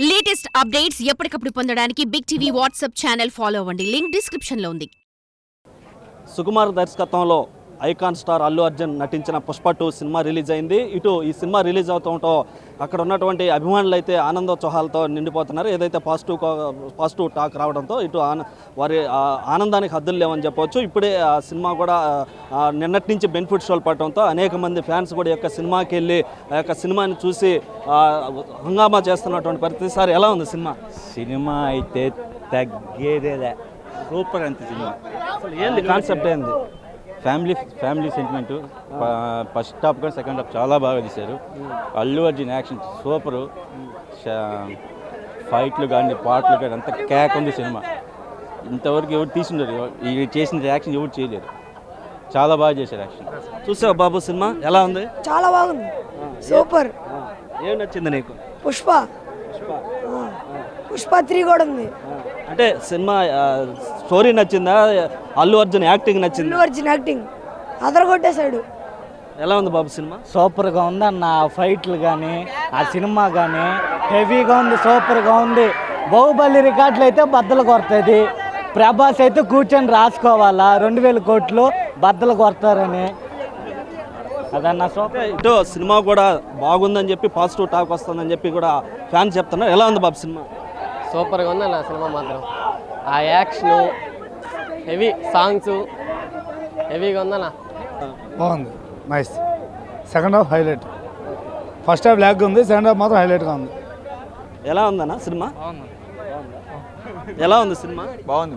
Latest updates ఎప్పటికప్పుడు పొందడానికి big TV WhatsApp channel follow అవ్వండి. లింక్ డిస్క్రిప్షన్ లో ఉంది. సుకుమార్ దర్శకత్వంలో ఐకాన్ స్టార్ అల్లు అర్జున్ నటించిన పుష్ప 2 సినిమా రిలీజ్ అయింది. ఇటు ఈ సినిమా రిలీజ్ అవుతుంటో అక్కడ ఉన్నటువంటి అభిమానులు అయితే ఆనందోత్సాహాలతో నిండిపోతున్నారు. ఏదైతే పాజిటివ్ టాక్ రావడంతో ఇటు వారి ఆనందానికి హద్దులు లేవని చెప్పవచ్చు. ఇప్పుడే ఆ సినిమా కూడా నిన్నటి నుంచి బెనిఫిట్ షోలు పడటంతో అనేక మంది ఫ్యాన్స్ కూడా యొక్క సినిమాకి వెళ్ళి ఆ యొక్క సినిమాని చూసి హంగామా చేస్తున్నటువంటి పరిస్థితి. సార్, ఎలా ఉంది సినిమా? సినిమా అయితే తగ్గేదేలే, సూపర్ అంత సినిమా. అసలు ఏంది కాన్సెప్ట్? ఏంది? Family sentiment. ఫస్ట్ హాఫ్ కానీ సెకండ్ హాఫ్ చాలా బాగా తీశారు. అల్లు అర్జున్ యాక్షన్ సూపరు, ఫైట్లు కానీ పాటలు కానీ అంత క్యాక్ ఉంది సినిమా. ఇంతవరకు ఎవరు తీసుండరు, ఈ చేసిన యాక్షన్ ఎవరు చేయలేరు. చాలా బాగా చేశారు యాక్షన్. చూసావు బాబు సినిమా ఎలా ఉంది? చాలా బాగుంది, సూపర్. ఏం నచ్చింది నీకు? పుష్ప 3 కూడా ఉంది. అంటే సినిమా స్టోరీ నచ్చిందా? అల్లు అర్జున్ యాక్టింగ్ నచ్చింది? అల్లు అర్జున్ యాక్టింగ్ అదరగొట్టేశాడు. ఎలా ఉంది బాబు సినిమా? సూపర్గా ఉంది అన్న. ఫైట్లు కానీ ఆ సినిమా కానీ హెవీగా ఉంది, సూపర్గా ఉంది. బాహుబలి రికార్డులు అయితే బద్దలు కొడుతుంది. ప్రభాస్ అయితే కూర్చొని రాసుకోవాలా 2000 కోట్లు బద్దలు కొడతారని. అదన్న సూపర్. ఇటు సినిమా కూడా బాగుందని చెప్పి పాజిటివ్ టాక్ వస్తుందని చెప్పి కూడా ఫ్యాన్స్ చెప్తున్నారు. ఎలా ఉంది బాబు సినిమా? సూపర్గా ఉంది అన్న సినిమా మాత్రం. ఆ యాక్షను, హెవీ సాంగ్స్ హెవీగా ఉందన్న. బాగుంది, nice. Second half highlight. First half lag ఉంది, సెకండ్ హాఫ్ మాత్రం హైలైట్గా ఉంది. ఎలా ఉందన్న సినిమా? ఎలా ఉంది సినిమా? బాగుంది.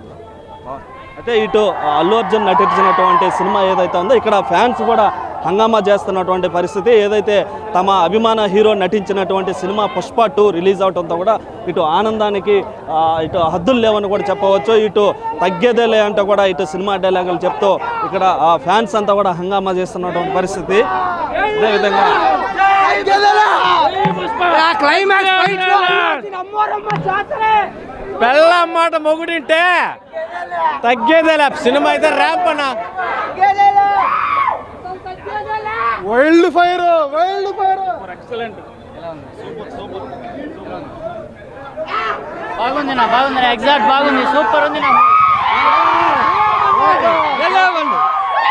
అయితే ఇటు అల్లు అర్జున్ నటించినటువంటి సినిమా ఏదైతే ఉందో ఇక్కడ ఫ్యాన్స్ కూడా హంగామా చేస్తున్నటువంటి పరిస్థితి. ఏదైతే తమ అభిమాన హీరో నటించినటువంటి సినిమా పుష్ప 2 రిలీజ్ అవడంతో కూడా ఇటు ఆనందానికి ఇటు హద్దులు లేవని కూడా చెప్పవచ్చు. ఇటు తగ్గేదేలే అంటే కూడా ఇటు సినిమా డైలాగులు చెప్తూ ఇక్కడ ఫ్యాన్స్ అంతా కూడా హంగామా చేస్తున్నటువంటి పరిస్థితి. అదేవిధంగా పెళ్ళమ్మాట మొగుడింటే తగ్గేదేలే. సినిమా అయితే ర్యాంప్ అన్న. Wild fire excellent. బాగుంది నా, బాగుంది నా, ఎగ్జాక్ట్ బాగుంది, సూపర్ ఉంది నా. Super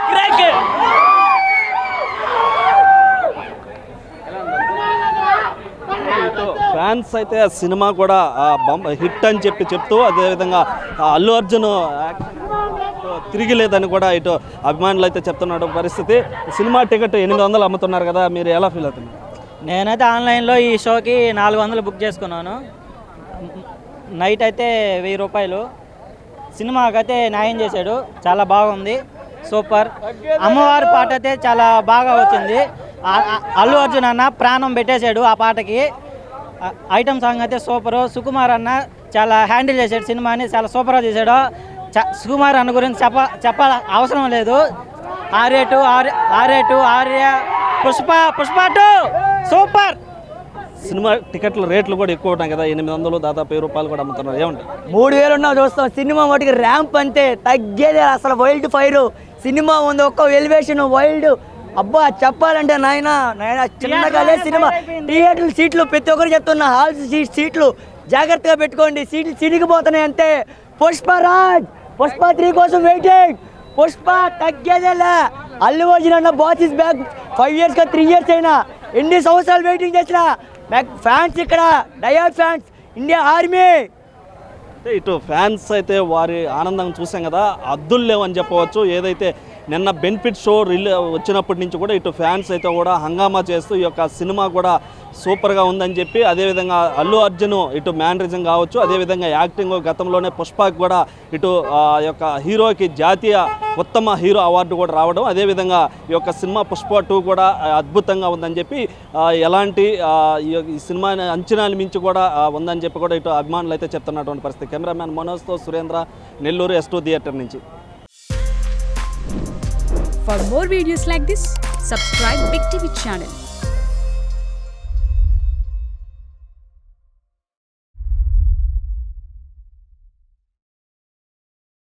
crack. ఫ్యాన్స్ అయితే సినిమా కూడా హిట్ అని చెప్తూ అదేవిధంగా అల్లు అర్జున్ తిరిగి లేదని కూడా ఇటు అభిమానులు అయితే చెప్తున్న పరిస్థితి. సినిమా టికెట్ 800 అమ్ముతున్నారు కదా, మీరు ఎలా ఫీల్ అవుతున్నారు? నేనైతే ఆన్లైన్లో ఈ షోకి 400 బుక్ చేసుకున్నాను. నైట్ అయితే 1000 రూపాయలు. సినిమాకైతే న్యాయం చేశాడు, చాలా బాగుంది, సూపర్. అమ్మవారి పాట అయితే చాలా బాగా వచ్చింది. అల్లు అర్జున్ అన్న ప్రాణం పెట్టేశాడు ఆ పాటకి. ఐటమ్ సాంగ్ అయితే సూపరు. సుకుమార్ అన్న చాలా హ్యాండిల్ చేశాడు సినిమాని, చాలా సూపర్గా చేశాడు. సుకుమార్ అన్న గురించి చెప్పాల అవసరం లేదు. ఆర్య పుష్ప 2 సూపర్. సినిమా టికెట్ల రేట్లు కూడా ఎక్కువ ఉంటాయి కదా, 800 దాదాపు 1000 రూపాయలు కూడా అమ్ముతున్నారు. ఏమంటారు? 3000 ఉన్నా చూస్తాం. సినిమా మటుకు ర్యాంప్ అంతే, తగ్గేదే అసలు. వైల్డ్ ఫైర్ సినిమా ఉంది, ఒక్క ఎలివేషన్ వైల్డ్. అబ్బా చెప్పాలంటే నాయన చిన్నగా సినిమా. థియేటర్ సీట్లు ప్రతి ఒక్కరు చెప్తున్నా, హాల్స్ సీట్లు జాగ్రత్తగా పెట్టుకోండి, సీట్లు చినిగిపోతున్నాయి అంతే. పుష్ప 3 కోసం వెయిటింగ్. పుష్ప తగ్గేదేలా. అల్లు అర్జున్ అన్న boss is back. 5 years 3 years అయినా ఎన్ని సంవత్సరాలు వెయిటింగ్ చేసిన ఫ్యాన్స్ ఇక్కడ డయాడ్ ఫ్యాన్స్, ఇండియా ఆర్మీ. అంటే ఇటు ఫ్యాన్స్ అయితే వారి ఆనందం చూసాం కదా, అద్దులు లేవని చెప్పవచ్చు. ఏదైతే నిన్న బెనిఫిట్ షో వచ్చినప్పటి నుంచి కూడా ఇటు ఫ్యాన్స్ అయితే కూడా హంగామా చేస్తూ ఈ యొక్క సినిమా కూడా సూపర్గా ఉందని చెప్పి, అదేవిధంగా అల్లు అర్జున్ ఇటు మ్యానరిజం కావచ్చు, అదేవిధంగా యాక్టింగ్ గతంలోనే పుష్పకి కూడా ఇటు యొక్క హీరోకి జాతీయ ఉత్తమ హీరో అవార్డు కూడా రావడం, అదేవిధంగా ఈ యొక్క సినిమా పుష్ప 2 కూడా అద్భుతంగా ఉందని చెప్పి ఎలాంటి ఈ సినిమాని అంచనాలు మించి కూడా ఉందని చెప్పి కూడా ఇటు అభిమానులు అయితే చెప్తున్నటువంటి పరిస్థితి. కెమెరామ్యాన్ మనోజ్తో సురేంద్ర, నెల్లూరు S2 థియేటర్ నుంచి. For more videos like this, subscribe Big TV channel.